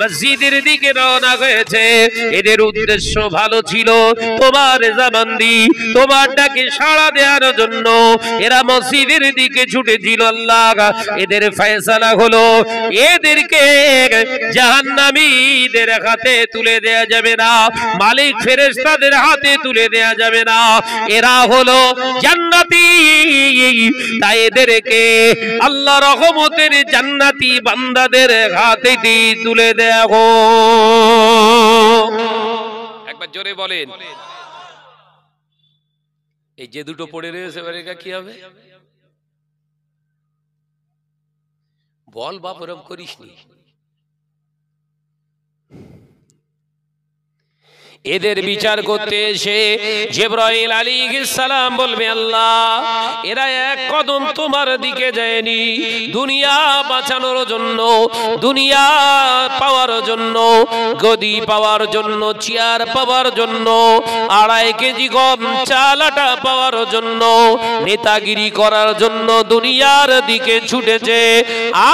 মসজিদের দিকে রওনা হয়েছে। এদের উদ্দেশ্য ভালো ছিল, তোমার জামানদি তোমার ডাকে সাড়া দেওয়ার জন্য এরা মসজিদের দিকে ছুটেছিল। আল্লাহ এদের ফয়সালা হলো, এদেরকে জাহান্নামীদের হাতে তুলে দেয়া যাবে না, মালিক ফেরেশতাদের হাতে তুলে দেয়া যাবে না, এরা হলো জান্নাতি। তাই এদেরকে আল্লাহ রহমতের জান্নাতি বান্দাদের হাতে তুলে দেয়া হোক। একবার জোরে বলেন। এই যে দুটো পড়ে রয়েছে এবার এটা কি হবে? বল বাপ, ওরম করিসনি। এদের বিচার করতে এসে জিবরাইল আলাইহিস সালাম বলবে, আল্লাহ এরা এক কদম তোমার দিকে যায়নি দুনিয়া বাঁচানোর জন্য, দুনিয়া পাওয়ার জন্য, গদি পাওয়ার জন্য, চেয়ার পাওয়ার জন্য, 2.5 কেজি গম চাল আটা পাওয়ার জন্য, নেতাগিরি করার জন্য দুনিয়ার দিকে ছুটেছে,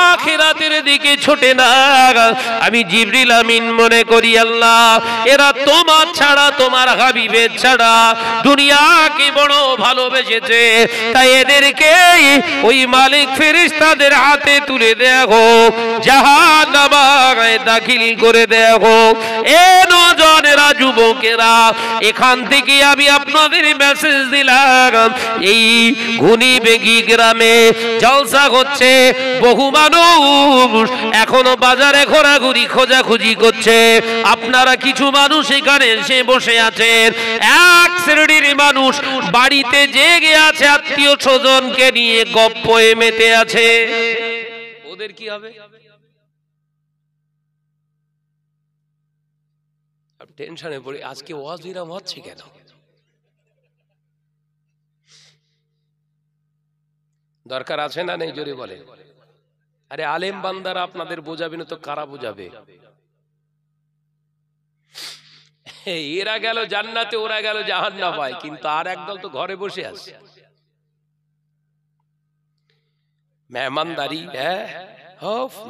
আখিরাতের দিকে ছোটে না। আমি জিবরিল আমিন মনে করি আল্লাহ এরা তোমার ছাড়া, তোমার হাবিবের ছাড়া দুনিয়াকে বড় ভালোবেসেছে, তাই এদেরকে ওই মালিক ফেরেশতাদের হাতে তুলে দেয়া হোক, জাহান্নামে দাখিল করে দেয়া হোক। এ নওজওয়ানেরা, যুবকেরা, এখান থেকে আমি আপনাদের মেসেজ দিলাম, এই ঘুনিবেগি গ্রামে জলসা হচ্ছে, বহু মানুষ এখনো বাজারে ঘোরাঘুরি খোঁজাখুঁজি করছে, আপনারা কিছু মানুষ এখানে এসে বসে আছেন, এক শ্রেণীর মানুষ বাড়িতে জেগে আছে, আত্মীয় স্বজনকে নিয়ে গপ্পে মেতে আছে। ওদের কি হবে? টেনশনে পড়ে আজকে ওয়াজ বিরাম হচ্ছে কেন? দরকার আছে না নেই? জোরে বলে। আরে আলেম বান্দারা আপনাদের বোঝাবে না তো কারা বোঝাবে? এরা গেল জান্নাতে, ওরা গেল জাহান্নামে, কিন্তু আর একদল তো ঘরে বসে আছে। মেহমানদারি,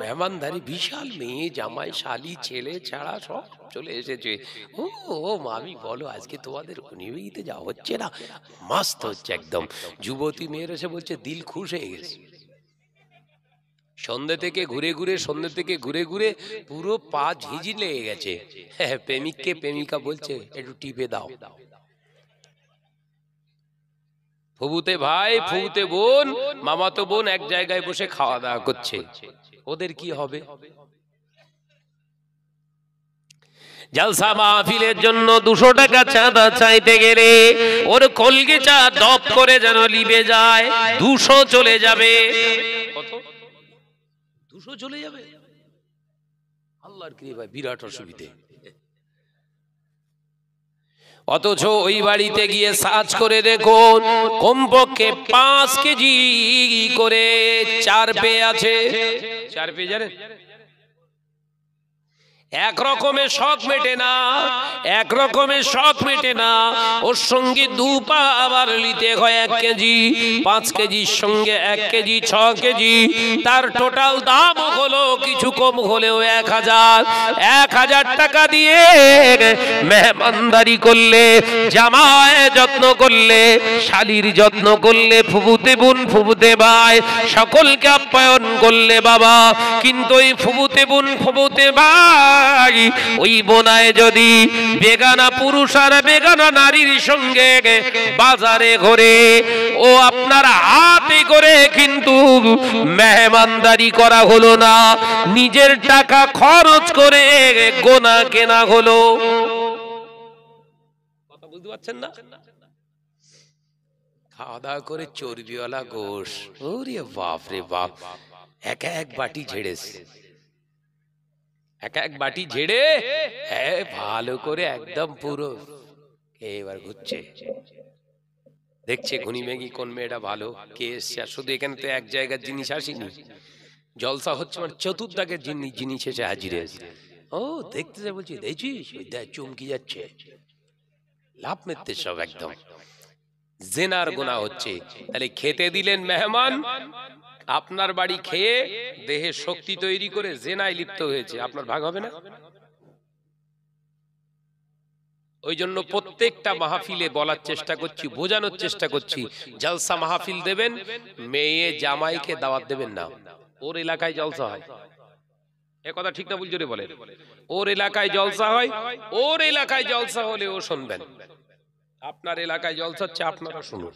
মেহমানদারি, বিশাল মেয়ে জামাই শালি ছেলে ছাড়া সব চলে এসেছে। ও মামি বলো আজকে তোমাদের ঘুনিবেগিতে যা হচ্ছে না, মস্ত হচ্ছে একদম। যুবতী মেয়ের এসে বলছে দিল খুশ হয়ে গেছে। সন্ধ্যে থেকে ঘুরে ঘুরে পুরো পা ঝিঝি লেগে গেছে। প্রেমিককে প্রেমিকা বলছে একটু টিপে দাও। ফুবুতে ভাই, ফুবুতে বোন, মামাতো বোন এক জায়গায় বসে খাওয়া দাওয়া করছে। ওদের কি হবে? জলসা মাহফিলের জন্য 200 টাকা চাঁদা চাইতে গেলে ওর কলগেচা দপ করে যেন লিবে যায়, 200 চলে যাবে। কত? 200 চলে যাবে। আল্লাহর কৃপায় বিরাট অসুবিধে। অথচ ওই বাড়িতে গিয়ে সার্চ করে দেখুন, কমপক্ষে 5 কেজি করে 4 পেয়ে আছে। 4 পেয়ে জানেন? এক রকমের শখ মেটে না, এক রকমের শখ মেটে না, ওর সঙ্গে 2 পা আবার নিতে হয় 1 কেজি, 5 কেজির সঙ্গে 1 কেজি 6 কেজি, তার টোটাল দাম হলো কিছু কম হলেও 1000 টাকা দিয়ে মেহমানদারি করলে, জামায় যত্ন করলে, শালির যত্ন করলে, ফুফুতে বোন ফুফুতে ভাই সকলকে আপ্যায়ন করলে বাবা, কিন্তু ওই ফুফুতে বোন ফুফুতে ভাই ওই বোনায় যদি বেগানা পুরুষ আর বেগানা নারীর সঙ্গে বাজারে ঘোরে, ও আপনার হাতে করে কিন্তু মেহমানদারি করা হলো না, নিজের টাকা খরচ করে গোনা কেনা হলো। কথা বুঝতে পারছেন না? খাওয়া দাওয়া করে চর্বিওয়ালা গোশ, ওরে বাপ রে বাপ, এক বাটি ঝেড়েছে, এক বাটি ঝেড়ে ভালো করে একদম পুরো এবার ঘুরছে, দেখছে ঘুনিমেগি কোন মেয়েটা ভালো, কে এসছে। আর শুধু এখানে তো এক জায়গার জিনিস আসেনি, জলসা হচ্ছে মানে চতুর্দিকের জিনিস এসে হাজির হয়েছে। ও দেখতে যা বলছি, দেখছিস চমকি যাচ্ছে, লাভ মেরতে সব একদম জেনার গোনা হচ্ছে। তাহলে খেতে দিলেন মেহমান আপনার বাড়ি খেয়ে দেহে শক্তি তৈরি করে জেনায় লিপ্ত হয়েছে, আপনার ভাগ হবে না? ওই জন্য প্রত্যেকটা মাহফিলে বলার চেষ্টা করছি, বোঝানোর চেষ্টা করছি, জলসা মাহফিল দেবেন, মেয়ে জামাইকে দাওয়াত দেবেন না। ওর এলাকায় জলসা হয়, এ কথা ঠিক না ভুল জোরে বলেন? ওর এলাকায় জলসা হয়, ওর এলাকায় জলসা হলে ও শুনবেন। আপনার এলাকায় জলসা হচ্ছে, আপনারা শুনুন।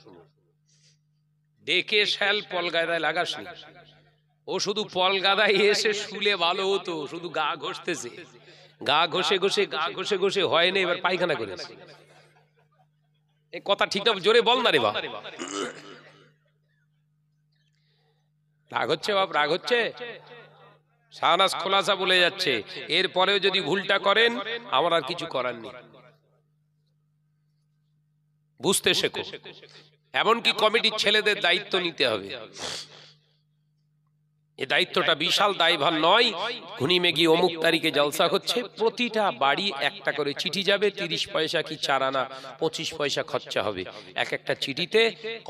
ডেকে শ্যাল পলগাদায় লাগাসনি, ও শুধু পলগাদায় এসে শুলে ভালো হতো, শুধু গা ঘষতেছে, গা ঘষে ঘষে গা ঘষে ঘষে হয় না, এবার পায়খানা করেছে। এ কথা ঠিক না জোরে বল না রে বাপ। রাগ হচ্ছে বাপ, রাগ হচ্ছে? শাহনাজ খোলাসা বলে যাচ্ছে, এরপরেও যদি ভুলটা করেন আমার আর কিছু করার নেই। বুঝতে শেখো, এমনকি কমিটির ছেলেদের দায়িত্ব নিতে হবে। এই দায়িত্বটা বিশাল দায়ভার নয়। ঘুনিমে গিয়ে অমুক তারিখে জলসা হচ্ছে, প্রতিটা বাড়ি একটা করে চিঠি যাবে, 30 পয়সা কি 4 আনা 25 পয়সা খরচা হবে। এক একটা চিঠিতে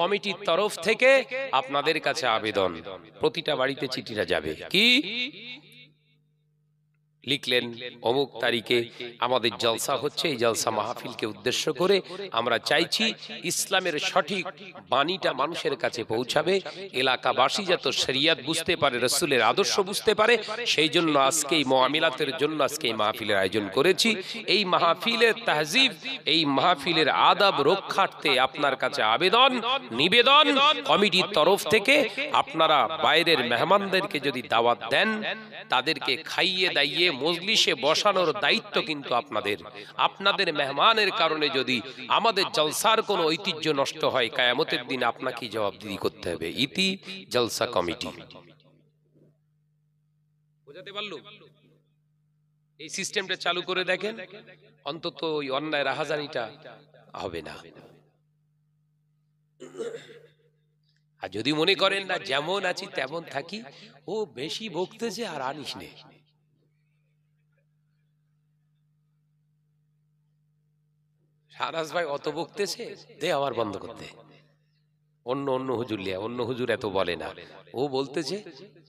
কমিটির তরফ থেকে আপনাদের কাছে আবেদন, প্রতিটা বাড়িতে চিঠিটা যাবে। কি লিখলেন? অমুক তারিখে আমাদের জলসা হচ্ছে, এই জলসা মাহফিলকে উদ্দেশ্য করে আমরা চাইছি ইসলামের সঠিক বাণীটা মানুষের কাছে পৌঁছাবে, এলাকাবাসী যাতে শরিয়ত বুঝতে পারে, রাসূলের আদর্শ বুঝতে পারে, সেই জন্য আজকে এই মুআমিলাতের জন্য আজকে এই মাহফিলের আয়োজন করেছি। এই মাহফিলের তাহজিব, এই মাহফিলের আদব রক্ষার্থে আপনার কাছে আবেদন নিবেদন, কমিটির তরফ থেকে আপনারা বাইরের মেহমানদেরকে যদি দাওয়াত দেন, তাদেরকে খাইয়ে দাইয়ে মজলিসে বসানোর দায়িত্ব কিন্তু আপনাদের। আপনাদের মেহমানের কারণে যদি আমাদের জলসার কোনো ঐতিহ্য নষ্ট হয়, কিয়ামতের দিন আপনাকে জবাবদিহি করতে হবে। ইতি জলসা কমিটি। বুঝাতে পারলো? এই সিস্টেমটা চালু করে দেখেন, অন্তত ওই অন্যায় রাহাজানিটা হবে না। আর যদি মনে করেন না যেমন আছি তেমন থাকি, ও বেশি বকতেছে আর আনিস নেই, শাহনাজ ভাই অত বকতেছে, দে আবার বন্ধ করতে। অন্য অন্য হুজুর লিয়া, অন্য হুজুর এত বলে না, ও বলতেছে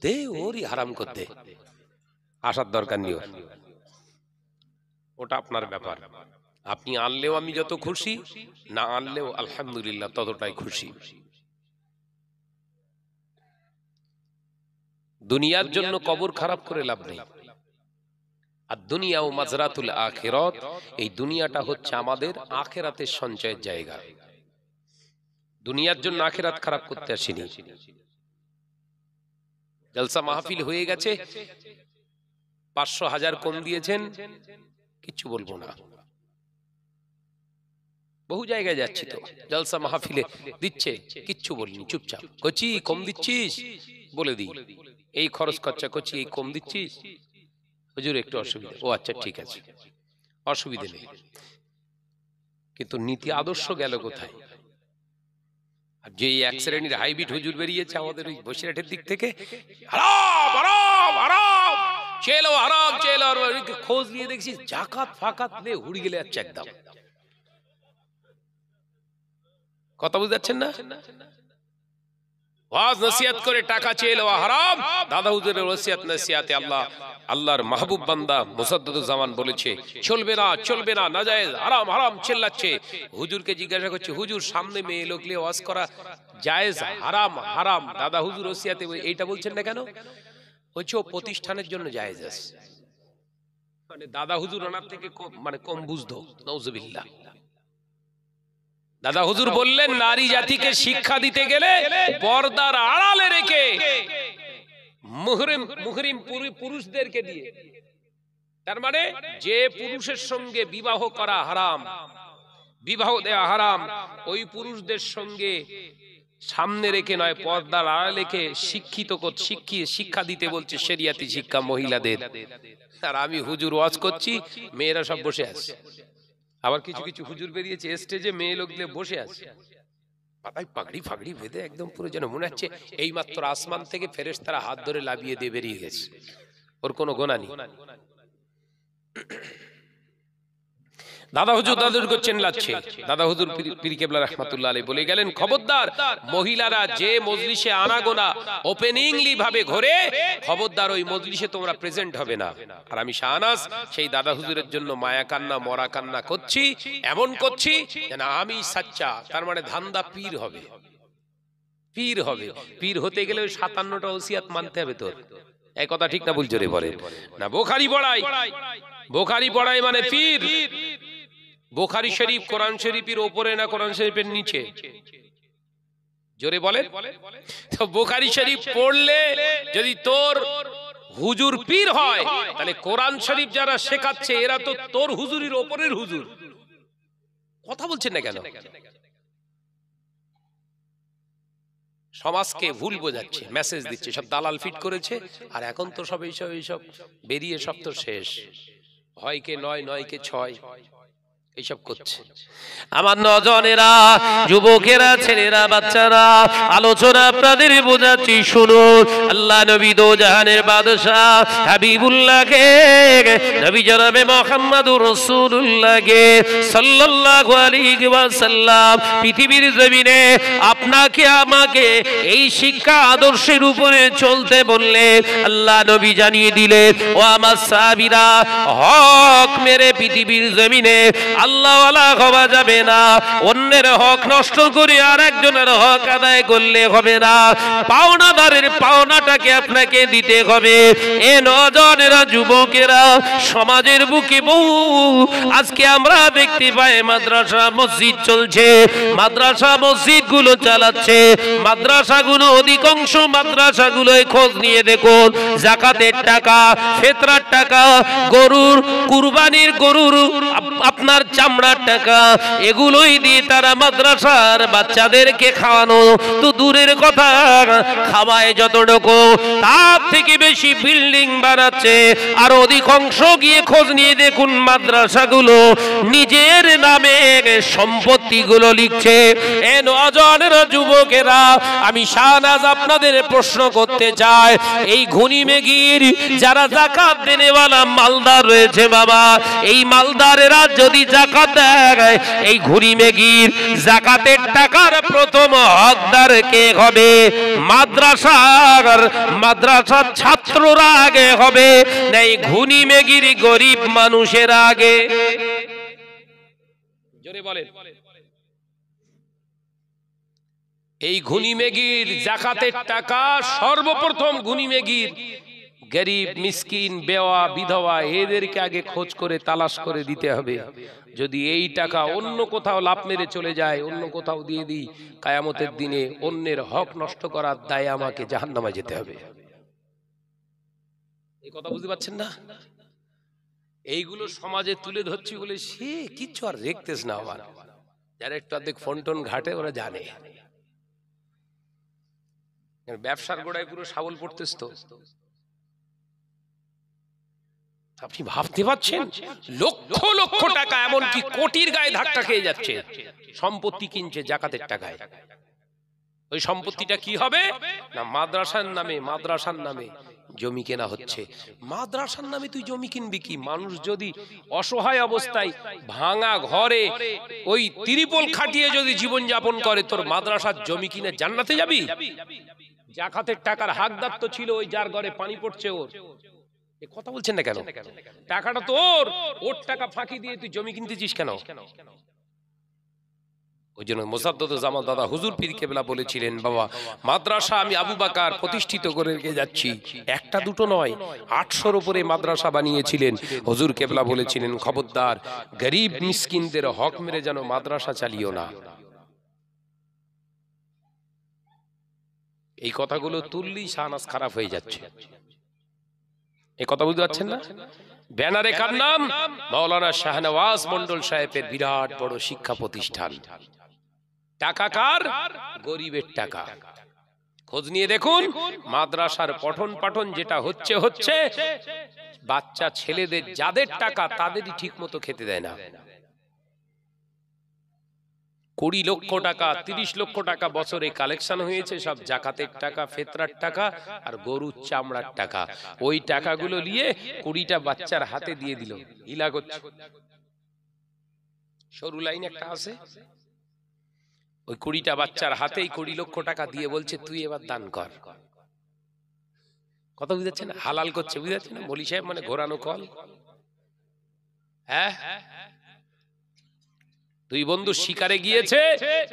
দে ওরই হারাম করতে, আসার দরকার নেই। ওটা আপনার ব্যাপার, আপনি আনলেও আমি যত খুশি, না আনলেও আলহামদুলিল্লাহ ততটাই খুশি। দুনিয়ার জন্য কবর খারাপ করে লাভ নেই। আর দুনিয়া ও মাজরাতুল আখিরাত, এই দুনিয়াটা হচ্ছে আমাদের আখিরাতের সঞ্চয়ের জায়গা। দুনিয়ার জন্য আখিরাত খারাপ করতে আসিনি। জলসা মাহফিল হয়ে গেছে, 500-1000 কম দিয়েছেন, কিচ্ছু বলবো না। বহু জায়গায় যাচ্ছি তো, জলসা মাহফিলে দিচ্ছে, কিচ্ছু বলিনি, চুপচাপ কচি কম দিচ্ছিস বলে দিই, এই খরচ খরচা করছি, এই কম দিচ্ছিস হুজুর একটু অসুবিধা, ও আচ্ছা ঠিক আছে, অসুবিধা নেই। কিন্তু নীতি আদর্শ গেল কোথায়? আর যে এক শ্রেণীর হাইব্রিড হুজুর বেরিয়েছে আমাদের ওই বসিরহাটের দিক থেকে, হারাম হারাম হারাম চেলো, হারাম চেলো, খোঁজ নিয়ে দেখছি জাকাত ফাকাত নে হুড়ি গেলে যাচ্ছে একদম। কথা বুঝতে পারছেন না? ওয়াজ নসিহত করে টাকা চেয়ে লওয়া হারাম। দাদা হুজুরের ওসিয়ত নসিহতে আল্লাহর মাহবুব বান্দা মুসাদ্দুজ্জামান বলেছে চলবে না, চলবে না, নাজায়েজ, হারাম হারাম চিল্লাচ্ছে। হুজুরকে জিজ্ঞাসা করছে, হুজুর সামনে মেয়ে লোক নিয়ে ওয়াজ করা জায়েজ, হারাম হারাম, দাদা হুজুর ওসিয়তে এইটা বলছেন না কেন? বলছে ও প্রতিষ্ঠানের জন্য জায়েজ আছে। মানে দাদা হুজুর ওনার থেকে কম বুঝতো, নাউজুবিল্লাহ। দাদা হুজুর বললেন নারী জাতিকে শিক্ষা দিতে গেলে পর্দার আড়ালে রেখে মুহরিম পুরুষদেরকে দিয়ে, তার মানে যে পুরুষের সঙ্গে বিবাহ করা হারাম, বিবাহ দেওয়া হারাম, ওই পুরুষদের সঙ্গে সামনে রেখে নয়, পর্দার আড়ালে রেখে শিক্ষা দিতে বলছে শরিয়াতি শিক্ষা মহিলাদের। আর আমি হুজুর ওয়াজ করছি, মেয়েরা সব বসে আছে। আবার কিছু কিছু হুজুর বেরিয়েছে স্টেজে, মেয়ে লোকগুলো বসে আছে, মাথায় পাগড়ি ফাগড়ি বেঁধে একদম পুরো যেন মনে হচ্ছে এই মাত্র আসমান থেকে ফেরেশতারা হাত ধরে লাভিয়ে দিয়ে বেরিয়ে গেছে, ওর কোনো গোনা নেই। দাদা হুজুর দাদুরকে চেনলাচ্ছে। দাদা হুজুর পীর কেবলা রাহমাতুল্লাহ আলাইহি বলে গেলেন, খবরদার মহিলারা যে মজলিসে আনাগোনা ওপেনিংলি ভাবে ঘোরে, খবরদার ওই মজলিসে তোমরা প্রেজেন্ট হবে না। আর আমি শাহনাজ সেই দাদা হুজুরের জন্য মায়া কান্না মরা কান্না করছি, এমন করছি যেন আমি সাচ্চা, তার মানে ধান্দা পীর হবে। পীর হবে, পীর হতে গেলে ওই 57টা ওসিয়াত মানতে হবে তোর। এই কথা ঠিক না ভুল জোরে বলে না? বুখারী পড়াই, বুখারী পড়াই মানে পীর। বুখারী শরীফ কোরআন শরীফের উপরে না কোরআন শরীফের নিচে? জোরে বলে। তো বুখারী শরীফ পড়লে যদি তোর হুজুর পীর হয়, তাহলে কোরআন শরীফ যারা শেখাচ্ছে এরা তো তোর হুজুরের উপরের হুজুর। কথা বলছেন না কেন? সমাজকে ভুল বোঝাচ্ছে, মেসেজ দিচ্ছে, সব দালাল ফিট করেছে। আর এখন তো সব এইসব বেরিয়ে সব তো শেষ, হয় কে 9, 9 কে 6 এইসব করছে। আমার নজনেরা, যুবকেরা, ছেলেরা, বাচ্চারা, আলোচনা আপনাদের বোঝাচ্ছি শুনুন। আল্লাহ নবী দো জাহানের বাদশাহ হাবিবুল্লাহকে, নবী জনাবে মুহাম্মদুর রাসূলুল্লাহকে সাল্লাল্লাহু আলাইহি ওয়াসাল্লাম পৃথিবীর জমিনে আপনাকে আমাকে এই শিক্ষা আদর্শের উপরে চলতে বললে আল্লাহ নবী জানিয়ে দিলেন, ও আমার সাহাবীরা, হক মেরে পৃথিবীর জমিনে আল্লাহ ওয়ালা হওয়া যাবে না। অন্যের হক নষ্ট করে আর একজনের হক আদায় করলে হবে না। পাওনাদারের পাওনাটাকে আপনাকে দিতে হবে। এ নজনেরা, যুবকেরা, সমাজের বুকে বহু আজকে আমরা দেখতে পাই মাদ্রাসা মসজিদ চলছে, মাদ্রাসা মসজিদ গুলো চালাচ্ছে। মাদ্রাসাগুলো, অধিকাংশ মাদ্রাসাগুলোয় খোঁজ নিয়ে দেখুন, যাকাতের টাকা, ফিতরার টাকা, গরুর কুরবানির গরুর আপনার চামড়ার টাকা, এগুলোই দিয়ে তারা মাদ্রাসার বাচ্চাদেরকে খাওয়ানো তো দূরের কথা, খাওয়ায় যতটুকু তার থেকে বেশি বিল্ডিং বানাচ্ছে। আর অধিকাংশ গিয়ে খোঁজ নিয়ে দেখুন মাদ্রাসাগুলো নিজের নামে সম্পত্তিগুলো লিখছে। এ নওজোয়ানেরা, যুবকেরা, আমি শাহনাজ আপনাদের প্রশ্ন করতে চাই, এই ঘুনি মেগির যারা যাকাত দেনেওয়ালা মালদার রয়েছে বাবা, এই মালদারেরা যদি যাকাত দেয়, এই ঘুরি মেগির যাকাতের টাকার প্রথম হকদার কে হবে? মাদ্রাসার ছাত্ররা আগে হবে না এই ঘুনি মেগির গরিব মানুষের আগে? জোরে বলেন। এই ঘুনি মেগির যাকাতের টাকা সর্বপ্রথম ঘুনি মেগির গরিব মিসকিন বেওয়া বিধবা এদেরকে আগে খোঁজ করে তালাশ করে দিতে হবে। যদি এই টাকা অন্য কোথাও লাভ মেরে চলে যায়, অন্য কোথাও দিয়ে দিই, কিয়ামতের দিনে অন্যের হক নষ্ট করার দায়ে আমাকে জাহান্নামে যেতে হবে। এই কথা বুঝতে পারছেন না? এইগুলো সমাজে তুলে ধরছি বলে সে কিচ্ছু আর দেখতেছ না। আমার যারা একটু অর্ধেক ফোন টোন ঘাটে ওরা জানে ব্যবসার গোড়ায় পুরো শাবল পড়তেছ। তো আপনি ভাবতে পারছেন লক্ষ লক্ষ টাকা, এমনকি কোটির গায়ে ধাক্কা খেয়ে যাচ্ছে, সম্পত্তি কিনছে যাকাতের টাকায়। ওই সম্পত্তিটা কি হবে না? মাদ্রাসার নামে জমি কেনা হচ্ছে। মাদ্রাসার নামে তুই জমি কিনবি কি? মানুষ যদি অসহায় অবস্থায় ভাঙা ঘরে ওই ত্রিপল খাটিয়ে যদি জীবন যাপন করে, তোর মাদ্রাসার জমি কিনে জান্নাতে যাবি? যাকাতের টাকার হকদার তো ছিল ওই যার ঘরে পানি পড়ছে ওর। এ কথা বলছেন না কেন? টাকাটা তোর, ওর টাকা ফাঁকি দিয়ে তুই জমি কিনতেছিস কেন? ওই জন্য মোসাদ্দুজ্জামান দাদা হুজুর পীর কেবলা বলেছিলেন, বাবা মাদ্রাসা আমি আবু বকর প্রতিষ্ঠিত করে যাচ্ছি, একটা দুটো নয়, 800-র উপরে মাদ্রাসা বানিয়েছিলেন। হুজুর কেবলা বলেছিলেন, খবরদার গরিব মিসকিনদের হক মেরে যেন মাদ্রাসা চালিও না। এই কথাগুলো তুললেই শাহনাজ খারাপ হয়ে যাচ্ছে। এই কথা বুঝতে পারছেন না? ব্যানারে কার নাম? মাওলানা শাহনওয়াজ মন্ডল সাহেবের বিরাট বড় শিক্ষা প্রতিষ্ঠান। টাকা কার? গরিবের টাকা। খোঁজ নিয়ে দেখুন মাদ্রাসার পঠন পাঠন যেটা হচ্ছে, বাচ্চা ছেলেদের যাদের টাকা তাদেরই ঠিক মতো খেতে দেয় না। 20 লক্ষ টাকা 30 লক্ষ টাকা বছরে কালেকশন হয়েছে, সব যাকাতের টাকা, ফিতরার টাকা আর গরুর চামড়ার টাকা। ওই টাকাগুলো নিয়ে 20টা বাচ্চার হাতে দিয়ে দিল, ইলা করছে। সরু লাইন একটা আছে, ওই 20টা বাচ্চার হাতেই 20 লক্ষ টাকা দিয়ে বলছে তুই এবার দান কর। কথা বুঝাচ্ছেন? হালাল করছে, বুঝাচ্ছেন না? মৌলী সাহেব মানে ঘোরানো কল। হ্যাঁ, দুই বন্ধু শিকারে গিয়েছে,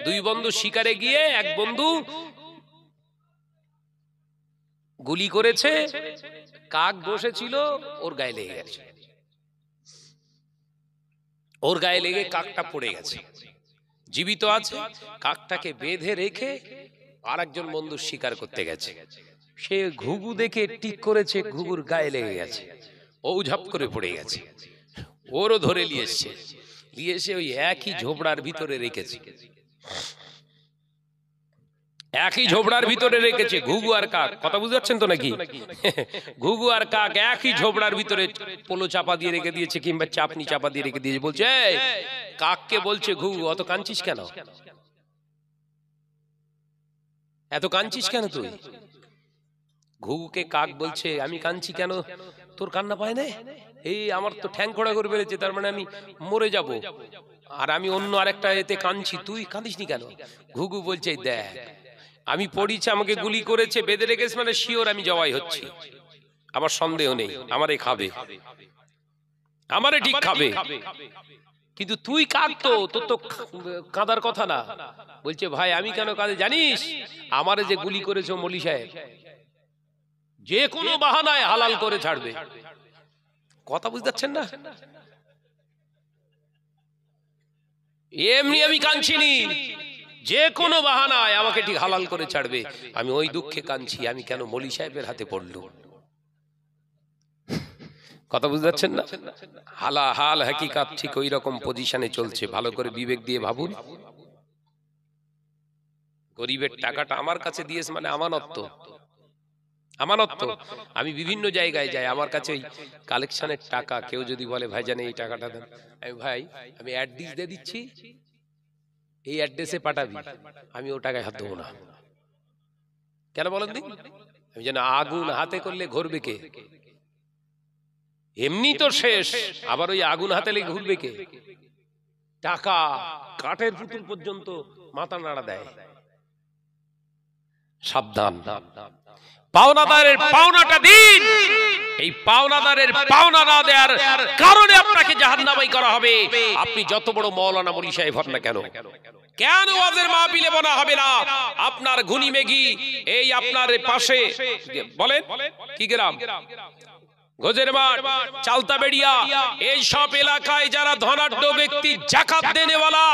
দুই বন্ধু শিকারে গিয়ে এক বন্ধু গুলি করেছে, কাক বসেছিল ওর গায়ে লেগে গেছে, ওর গায়ে লেগে কাকটা পড়ে গেছে, জীবিত আছে। কাকটাকে বেঁধে রেখে আর একজন বন্ধু শিকার করতে গেছে, সে ঘুঘু দেখে টিক করেছে, ঘুঘুর গায়ে লেগে গেছে, ও ঝাপ করে পড়ে গেছে, ওরও ধরে নিয়ে এসছে, নিয়ে এসে ওই একই ঝোপড়ার ভিতরে রেখেছে, একই ঝোপড়ার ভিতরে রেখেছে ঘুঘু আর কাক। কথা বুঝতে পারছেন তো নাকি? ঘুঘু আর কাক একই ঝোপড়ার ভিতরে পোলো চাপা দিয়ে রেখে দিয়েছে, কিংবা চাপনি চাপা দিয়ে রেখে দিয়েছে। বলছে কাককে বলছে, ঘুঘু অত কাঁদছিস কেন, এত কাঁদছিস কেন তুই? ঘুঘুকে কাক বলছে, আমি কাঁদছি কেন, তোর কান্না পায় না, এই আমার তো ঠ্যাং খোড়া করে বেড়েছে, তার মানে আমি মরে যাব, আর আমি অন্য আরেকটা এতে কাঁদছি, তুই কাঁদিসনি কেন? ঘুঘু বলছে, দেখ আমি পড়িছে, আমাকে গুলি করেছে, বেঁধে রেখেছে, মানে শিওর আমি জবাই হচ্ছি, আমার সন্দেহ নেই, আমারে খাবে, আমারে ঠিক খাবে, কিন্তু তুই কাক তো, তোর তো কাঁদার কথা না। বলছে, ভাই আমি কেন কাঁদে জানিস, আমারে যে গুলি করেছে মৌলী সাহেব যে কোনো বাহানায় হালাল করে ছাড়বে। কথা বুঝতে পারছেন না? এমনি আমি কাঁদছিনি, যে কোনো বাহানায় আমাকে ঠিক হালাল করে ছাড়বে, আমি ওই দুঃখে কাঁদছি, আমি কেন মৌলী সাহেবের হাতে পড়ল। কথা বুঝতে পারছেন না? হাল হাকিকাত ঠিক ওই রকম পজিশনে চলছে। ভালো করে বিবেক দিয়ে ভাবুন। গরিবের টাকাটা আমার কাছে দিয়েছে মানে আমানত তো, আমানত তো। আমি বিভিন্ন জায়গায় যাই, আমার কাছে ওই কালেকশনের টাকা, কেউ যদি বলে ভাই জানে এই টাকাটা দেন, আমি ভাই আমি অ্যাড্রেস দিয়ে দিচ্ছি, এই অ্যাড্রেসে পাঠাবি, আমি ও টাকায় হাত দেবো না। কেন বলেন দিন? আমি যেন আগুন হাতে করলে ঘুরবে কে? এমনি তো শেষ, আবার ওই আগুন হাতে লেগে ঘুরবে কে? টাকা কাঠের পুতুল পর্যন্ত মাথা নাড়া দেয়। সাবধান, পাওনাদারের পাওনাটা দিন। এই পাওনাদারের পাওনা না দেওয়ার কারণে আপনাকে জাহান্নামী করা হবে। আপনি যত বড় মাওলানা মৌলী সাহেব হন না কেন, কেন ওয়াজের মাহফিলে বলা হবে না আপনার গুনি মেঘি এই আপনার পাশে, বলেন কি গ্রাম, গোজের মাঠ, চালতা বেড়িয়া, এই সব এলাকায় যারা ধনাঢ্য ব্যক্তি যাকাত দেনেওয়ালা,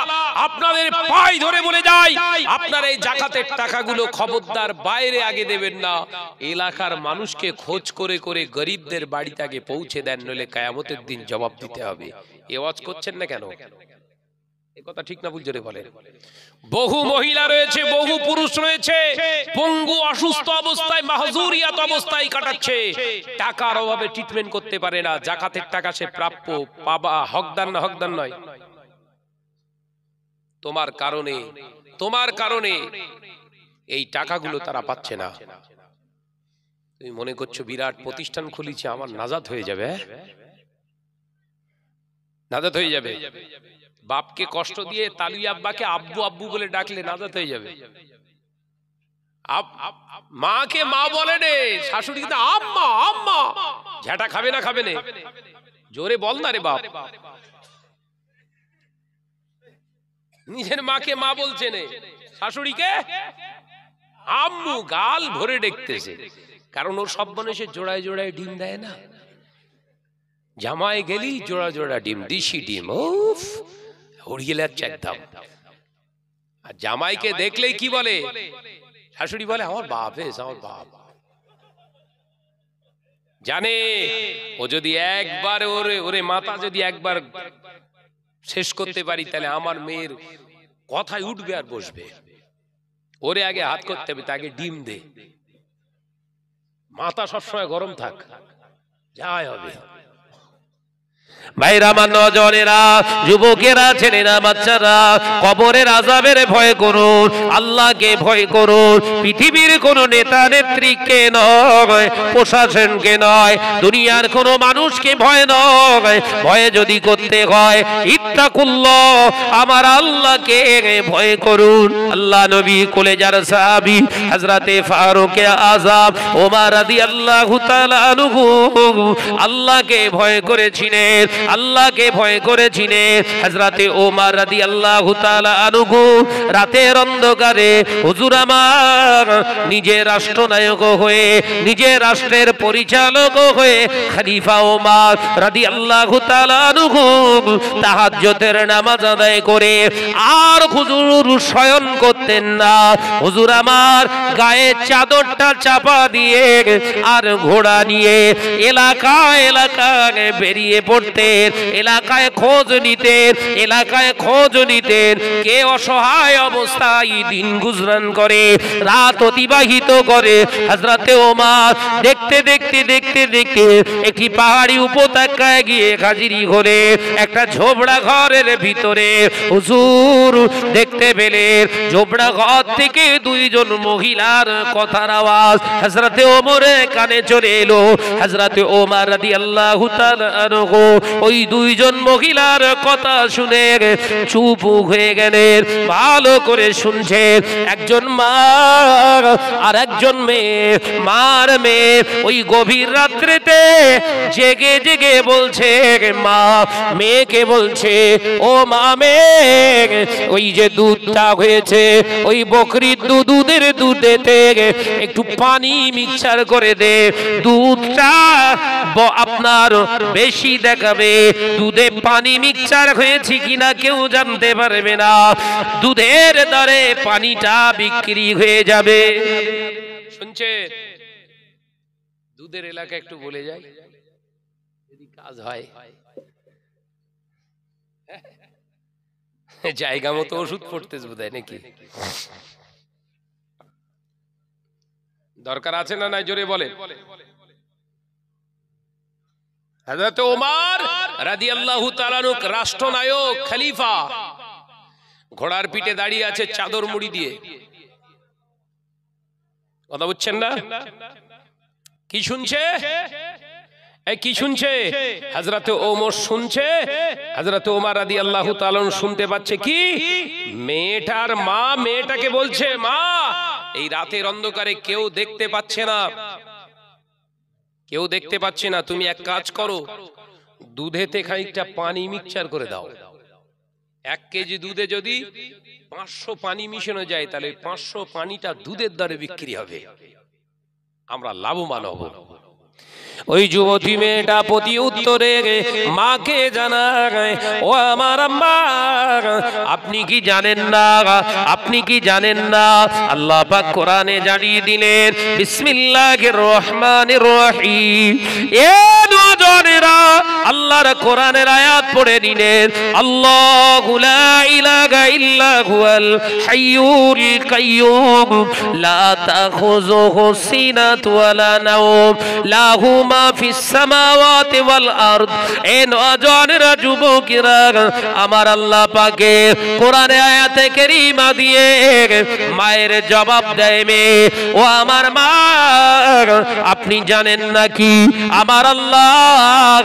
আপনাদের পায়ে ধরে বলে যায়, আপনার এই যাকাতের টাকাগুলো খবরদার বাইরে আগে দেবেন না, এলাকার মানুষকে খোঁজ করে করে গরিবদের বাড়িতে আগে পৌঁছে দেন, নইলে কিয়ামতের দিন জবাব দিতে হবে। এ ওয়াজ করছেন না কেন? কথা ঠিক না ভুল জোরে বলেন। বহু মহিলা রয়েছে, বহু পুরুষ রয়েছে, পঙ্গু অসুস্থ অবস্থায়, মাহজুরিয়াত অবস্থায় কাটাচ্ছে, টাকার অভাবে ট্রিটমেন্ট করতে পারে না, যাকাতের টাকা সে প্রাপ্য, পাবা, হকদার না, হকদার নয়। তোমার কারণে এই টাকাগুলো তারা পাচ্ছে না। তুমি মনে করছো বিরাট প্রতিষ্ঠান খুলেছি, আমার নাজাত হয়ে যাবে, নাজাত হয়ে যাবে। বাপকে কষ্ট দিয়ে তালুই আব্বাকে আব্বু আব্বু বলে ডাকলে নাজাত হয়ে যাবে। মাকে মা বলে নে, শাশুড়ি কিন্তু আম্মা আম্মা, ঝাঁটা খাবে না, খাবে না, জোরে বল না রে বাপ। নিজের মাকে মা বলছে না, শাশুড়িকে আম্মু, গাল ভরে দেখতেছে, কারণ ওর সব মানুষে জোড়ায় জোড়ায় ডিম দেয় না। জামাই গেলি জোড়া জোড়া ডিম, দিশি ডিম, উফ উড়িয়ে যাচ্ছে একদম। আর জামাইকে দেখলেই কি বলে শাশুড়ি, বলে আমার বাপ, আমার বাপ। জানে ও যদি একবার ওরে মাথা যদি একবার শেষ করতে পারি, তাহলে আমার মেয়ের কথায় উঠবে আর বসবে। ওরে আগে হাত করতে হবে, তাকে ডিম দে, মাথা সবসময় গরম থাক, যাই হবে। ভাইরা আমার, নজরেরা, যুবকেরা, ছেলেরা, বাচ্চারা, কবরের আযাবের ভয় করুন, আল্লাহকে ভয় করুন। পৃথিবীর কোন নেতা নেত্রীকে নয়, প্রশাসনকে নয়, দুনিয়ার কোন মানুষকে ভয় নয়। ভয় যদি করতে হয়, ইত্তাকুল্লাহ, আমার আল্লাহকে ভয় করুন। আল্লাহ নবী কলেজার সাহাবী হযরতে ফারুক আযম ওমর রাদিয়াল্লাহু তাআলা আনহু আল্লাহকে ভয় করেছিলেন, আল্লাহকে ভয় করেছিলেন। হযরতে ওমর রাদিয়াল্লাহু তাআলা আনহু রাতের অন্ধকারে হুজুর আমার নিজের রাষ্ট্রনায়ক হয়ে, নিজের রাষ্ট্রের পরিচালক হয়ে খলিফা ওমর রাদিয়াল্লাহু তাআলা আনহু তাহাজ্জুদের নামাজ আদায় করে আর হুজুর শয়ন করতেন না। হুজুর আমার গায়ে চাদরটা চাপা দিয়ে আর ঘোড়া নিয়ে এলাকায় এলাকায় বেরিয়ে পড়তেন, এলাকায় খোঁজ নিতেন, এলাকায় খোঁজ নিতেন কে অসহায় অবস্থায় দিন গুজরান করে, রাত অতিবাহিত করে। হযরতে ওমর দেখতে দেখতে দেখতে দেখতে একটি পাহাড়ি উপত্যকায় গিয়ে হাজির হলে একটা ঝোপড়া ঘরের ভিতরে হুজুর দেখতে পেলেন ঝোপড়া ঘর থেকে দুইজন মহিলার কথার আওয়াজ হযরতে ওমরের কানে চলে এলো। হযরতে ওমর রাদিয়াল্লাহু তাআলা আনহু ওই দুইজন মহিলার কথা শুনে চুপ হয়ে গেলেন, ভালো করে শুনছেন। একজন মা আর একজন মেয়ে, মার মেয়ে ওই গভীর রাত্রিতে জেগে জেগে বলছে, মা মেয়েকে বলছে, ও মা মেয়ে, ওই যে দুধটা হয়েছে ওই বকরির দুধের দুধেতে একটু পানি মিক্সচার করে দে, দুধটা আপনার বেশি দেখাবে, দুধে পানি মিক্সচার হয়েছে কিনা কেউ জানতে পারবে না, দুধের দরে পানিটা বিক্রি হয়ে যাবে। শুনছে? দুধের এলাকা একটু বলে যায় যদি কাজ হয়, জায়গা মতো ওষুধ পড়তে বোধহয় নাকি দরকার আছে না নাই জোরে বলে। হযরত ওমর রাদিয়াল্লাহু তাআলা আনহু রাষ্ট্রনায়ক খলিফা ঘোড়ার পিঠে দাঁড়িয়ে আছে চাদর মুড়ি দিয়ে। কথা বুঝছেন না? কি শুনছে? কি শুনছে? হযরতে ওমর শুনছে। হযরতে ওমর রাদিয়াল্লাহু তাআলা শুনতে পাচ্ছে কি মেয়েটার মা মেয়েটাকে বলছে, মা এই রাতের অন্ধকারে কেউ দেখতে পাচ্ছে না, কেউ দেখতে পাচ্ছে না, তুমি এক কাজ করো, দুধেতে খানিকটা পানি মিক্সচার করে দাও। 1 কেজি দুধে যদি 500 পানি মিশানো যায় তাহলে 500 পানিটা দুধের দরে বিক্রি হবে, আমরা লাভবান হব। ওই যুবতী মেয়েটা প্রতি উত্তরে মাকে জানায়, ও আমার আম্মা, আপনি কি জানেন না, আপনি কি জানেন না আল্লাহ পাক কোরআনে জানিয়ে দিলেন বিসমিল্লাহির রহমানির রহিম। এ নওজোয়ানেরা আল্লাহর কোরআনের আয়াত পড়ে নিলেন, আল্লাহু লা ইলাহা ইল্লা হুয়াল হাইয়ুল কাইয়্যুম লা তাখুযুহু সিনাতু ওয়ালা নাওম লাহু মা ফিস সামাওয়াতি ওয়াল আরদ। এ নওজোয়ানেরা, যুবকেরা, আমার আল্লাহ পাকে কোরআনে আয়াতে কারীমা দিয়ে মায়ের জবাব দেয়, মেয়ে ও আমার মা, আপনি জানেন নাকি আমার আল্লাহ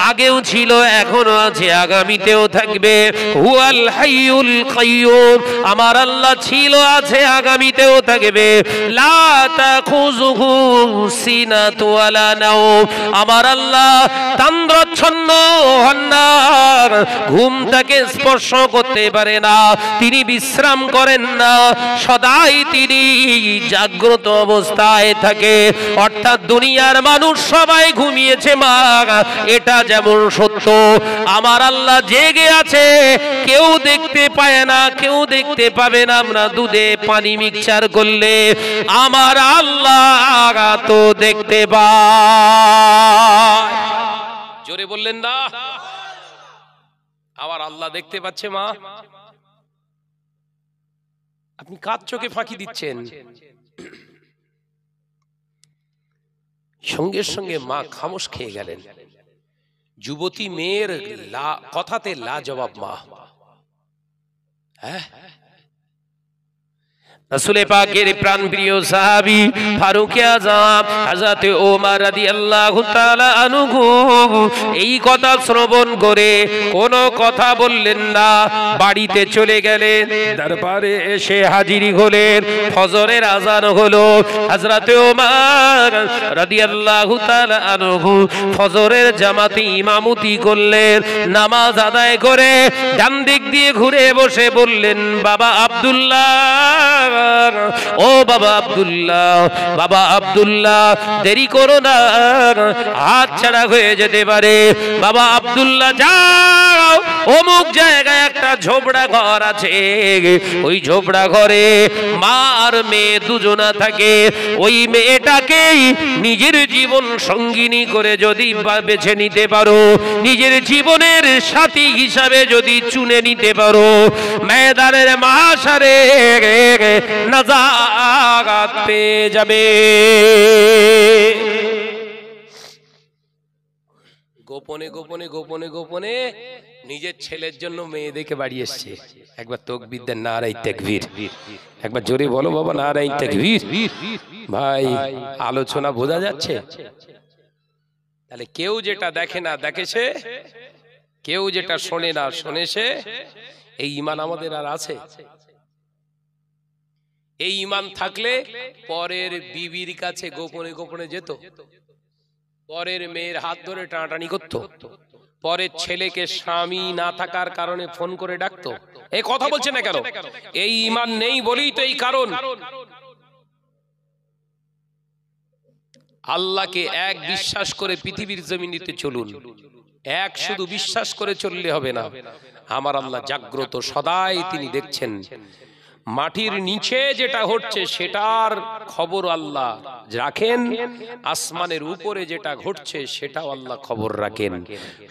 আগেও ছিল, এখনো আছে, আগামীতেও থাকবে। হুয়াল হাইয়ুল কাইয়্যুম, আমার আল্লাহ ছিল, আছে, আগামীতেও থাকবে। লা তাখুযুহু সিনাতু ওয়ালা নাওম, আমার আল্লাহ তন্দ্রাচ্ছন্ন হন না, ঘুমটাকে স্পর্শ করতে পারে না, তিনি বিশ্রাম করেন না, সদাই তিনি জাগ্রত অবস্থায় থাকে। অর্থাৎ দুনিয়ার মানুষ সবাই ঘুমিয়েছে মা, এটা যেমন সত্য, আমার আল্লাহ জেগে আছে, কেউ দেখতে পায় না, কেউ দেখতে পাবে না। আমরা দুধে পানি মিক্সচার করলে আমার আল্লাহ তো দেখতে পায়। জোরে বললেন না? আমার আল্লাহ দেখতে পাচ্ছে মা। আপনি কার চোখে ফাঁকি দিচ্ছেন? সঙ্গে সঙ্গে মা খামোশ খেয়ে গেলেন। যুবতী মেয়ের কথাতে লাজবাব মা। হ্যাঁ, রাসূল পাকের প্রাণপ্রিয় সাহাবী ফারুক আযম হযরত ওমর রাদিয়াল্লাহু তাআলা আনহু এই কথা শ্রবণ করে কোনো কথা বললেন না, বাড়িতে চলে গেলেন। দরবারে এসে হাজিরি হলেন, ফজরের আযান হলো। হযরত ওমর রাদিয়াল্লাহু তাআলা আনহু ফজরের জামাতে ইমামতি করলেন। নামাজ আদায় করে ডান দিক দিয়ে ঘুরে বসে বললেন, বাবা আব্দুল্লাহ, ও বাবা আব্দুল্লাহ, বাবা আব্দুল্লাহ, দেরি করো না, হাত ছাড়া হয়ে যেতে পারে। বাবা আব্দুল্লাহ, যাও, অমুক জায়গায় একটা ঝোপড়া ঘর আছে, ওই ঝোপড়া ঘরে মা আর মেয়ে দুজনা থাকে। ওই মেয়েটাকেই নিজের জীবন সঙ্গিনী করে যদি বেছে নিতে পারো, নিজের জীবনের সাথী হিসাবে যদি চুনে নিতে পারো, ময়দানের মাহশারে নাজাত পেয়ে যাবে। গোপনে গোপনে গোপনে গোপনে নিজের ছেলের জন্য মেয়ে দেখে বাড়ি এসছে। একবার তাকবীর দেন, নারায়ে তাকবীর। একবার জোরে বলো বাবা, নারায়ে তাকবীর। ভাই, আলোচনা বোঝা যাচ্ছে? তাহলে কেউ যেটা দেখে না দেখেছে, কেউ যেটা শোনে না শোনেছে। এই ঈমান আমাদের আর আছে? এই ঈমান থাকলে পরের বিবির কাছে গোপনে গোপনে যেত, পরের মেয়ের হাত ধরে টানাটানি করত, পরের ছেলেকে স্বামী না থাকার কারণে ফোন করে ডাকতো। এই কথা বলছে না কেন? এই ঈমান নেই বলেই তো এই কারণ। আল্লাহকে এক বিশ্বাস করে পৃথিবীর জমিনেতে চলুন। এক শুধু বিশ্বাস করে চললে হবে না। আমার আল্লাহ জাগ্রত, সদাই তিনি দেখছেন। মাটির নিচে যেটা হচ্ছে সেটার খবর আল্লাহ রাখেন, আসমানের উপরে যেটা ঘটছে সেটাও আল্লাহ খবর রাখেন,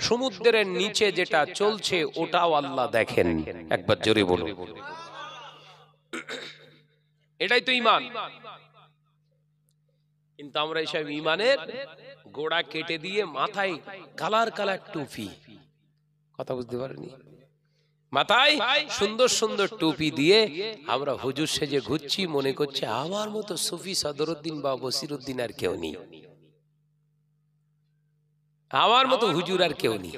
সমুদ্রের নিচে যেটা চলছে ওটাও আল্লাহ দেখেন। একবার জোরে বলুন, এটাই তো ঈমান। কিন্তু আমরা এইসব ঈমানের গোড়া কেটে দিয়ে মাথায় কালার কালার টুপি, কথা বুঝতে পারেনি, মাথায় সুন্দর সুন্দর টুপি দিয়ে আমরা হুজুর সেজে ঘুরছি, মনে করছে আমার মতো সুফি সদরউদ্দিন বা বসিরউদ্দিন আর কেউ নেই, আমার মতো হুজুর আর কেউ নেই।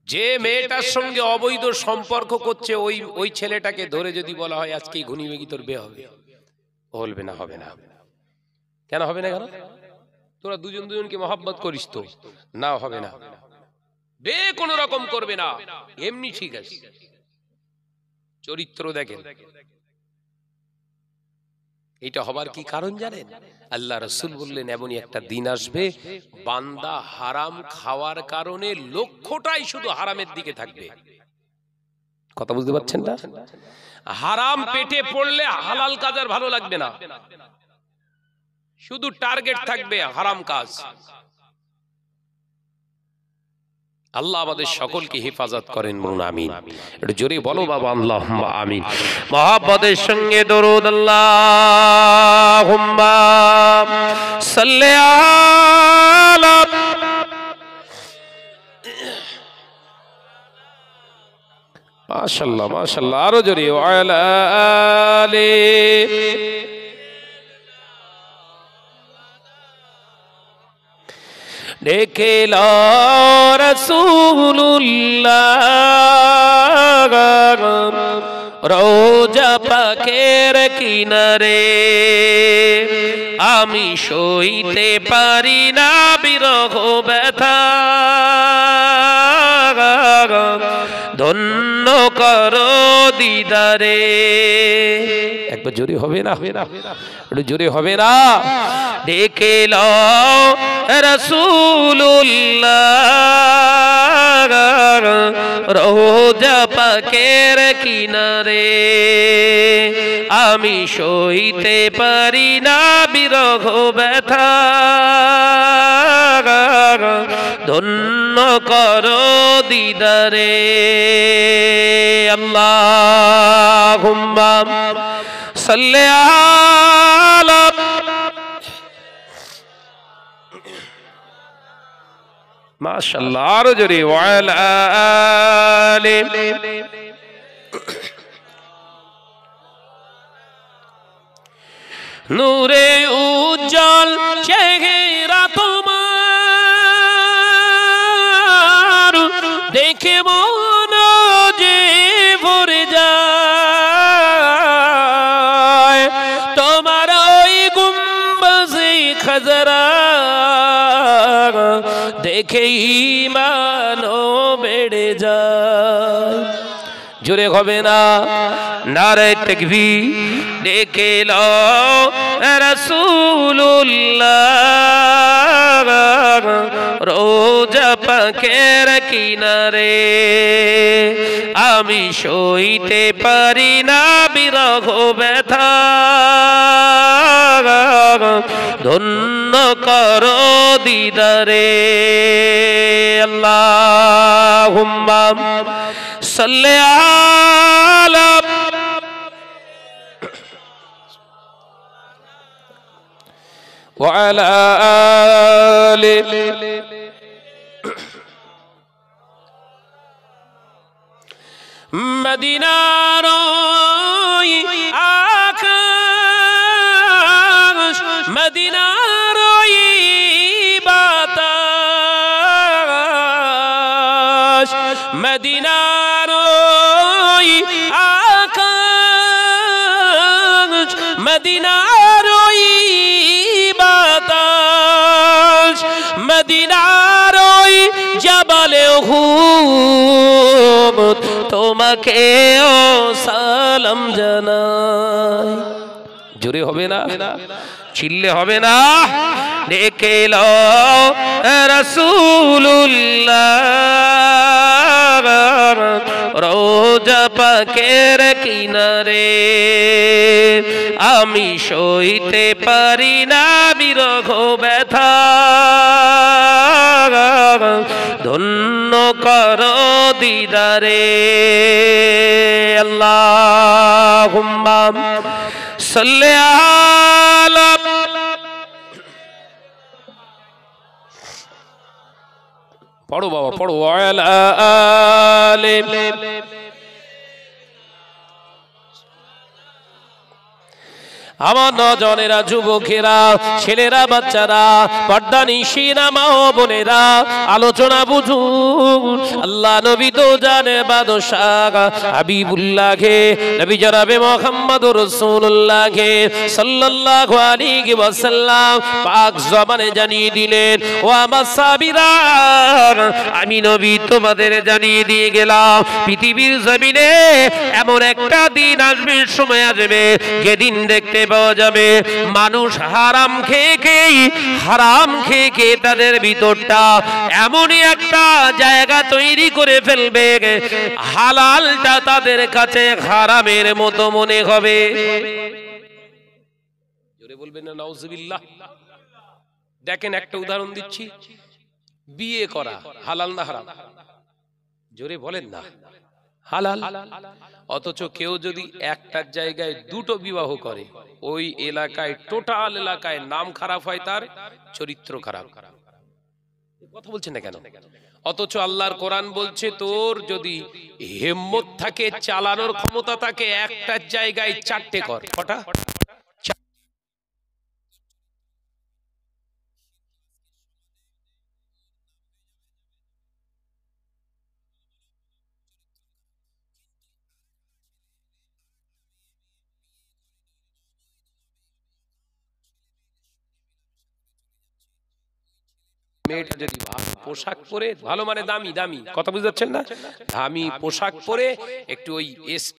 যে মেয়েটার সঙ্গে অবৈধ সম্পর্ক করছে ওই ছেলেটাকে ধরে যদি বলা হয় আজকেই ঘুনি বেগি তোর বিয়ে হবে, বলবে না হবে না। কেন হবে না? কেন? তোরা দুজন দুজনকে মহব্বত করিস তো? না, হবে না, বে কোন রকম করবে না, এমনি ঠিক আছে। চরিত্র দেখেন। এটা হবার কি কারণ জানেন? আল্লাহ রাসূল বললেন এমনই একটা দিন আসবে বান্দা হারাম খাওয়ার কারণে লক্ষ্যটাই শুধু হারামের দিকে থাকবে। কথা বুঝতে পারছেন না? হারাম পেটে পড়লে হালাল কাজ আর ভালো লাগবে না, শুধু টার্গেট থাকবে হারাম কাজ। আল্লাহ আমাদের সকলকে হেফাজত করেন, বলুন আমিন। একটু জোরে বলো বাবা, আল্লাহুম্মা আমিন। মুহাব্বতের সঙ্গে দরুদ, আল্লাহুম্মা সাল্লি আলা। মাশাআল্লাহ মাশাআল্লাহ, আরো জোরে, ওয়ালা আলি। দেখল রাসূলুল্লাহ রোজা পাকের কিনারে, আমি সইতে পারি না বিরহ ব্যথা, ধন্য করো দিদারে। একবার জোরে হবে না? একটু জোরে হবে না? দেখে লও রাসূলুল্লাহ রোজা পাকের কিনারে, আমি সইতে পারি না বিরহ ব্যথা, ধন্য করো দিদারে। আল্লাহুম্মা সাল্লি আলা। মাশাআল্লাহ, আরো জোরে ওয়া আলা আলি। নূরে উজ্জ্বল চেহারা তোমার, দেখে মন যে ভরে যায়। তোমার ওই গুম্বজে খজরা দেখে ঈমান বেড়ে যায়। জোরে হবে না? নারে তাকবীর। ডেকে লো রাসূলুল্লাহ রোজা পাকের কিনারে, আমি সইতে পারি না বিরহ ব্যথা, ধন্য করো দিদারে। আল্লাহুম্মা সাল্লি আলা ওয়া আলা আলি। মদিনার ওই আকাশ, মদিনার ওই বাতাস, মদিনার ওই আকাশ, মদিনার ওই বাতাস, মদিনার ওই জাবালে উহুদ তোমাকে ও সালাম জানাই। জোরে হবে না? চিল্লে হবে না? ডেকে লো রাসূলুল্লাহ রোজা পাকের কিনারে, আমি সইতে পারি না বিরহ ব্যথা, ধন্য করো দিদারে। আল্লাহুম্মা সাল্লি আলা। পড়ো বাবা পড়ো। আলা আলি। আমার নজনেরা, যুবকেরা, ছেলেরা, বাচ্চারা, পর্দানিশিরা, মা ও বোনেরা, আলোচনা বুঝুন। আল্লাহ নবী তো জানে বাদশাহ হাবিবুল্লাহকে, নবী জনাবে মুহাম্মদুর রাসূলুল্লাহকে সাল্লাল্লাহু আলাইহি ওয়াসাল্লাম পাক জবানে জানিয়ে দিলেন, ও আমার সাহাবীরা, আমি নবী তোমাদের জানিয়ে দিয়ে গেলাম, পৃথিবীর জমিনে এমন একটা দিন আসবে, সময় আসবে, যেদিন দেখতে পাওয়া যাবে মানুষ হারাম খেয়ে খেয়ে তাদের ভিতরটা এমনই একটা জায়গা তৈরি করে ফেলবে, হালালটা তাদের কাছে হারামের মতো মনে হবে। জোরে বলবেন না নাউজুবিল্লাহ। দেখেন একটা উদাহরণ দিচ্ছি, বিয়ে করা হালাল না হারাম? জোরে বলেন না। হালাল। অথচ কেউ যদি একটার জায়গায় দুটো বিবাহ করে, ওই এলাকায়, টোটাল এলাকায় নাম খারাপ হয়, তার চরিত্র খারাপ। কথা বলছেন না কেন? অথচ আল্লাহর কোরআন বলছে, তোর যদি হিম্মত থাকে, চালানোর ক্ষমতা থাকে, একটার জায়গায় চারটে কর। কটা? মেয়েটা যদি পোশাক পরে, ভালো মানে দামি দামি, কথা বুঝতে পারছেন না, দামি পোশাক পরে একটু ওই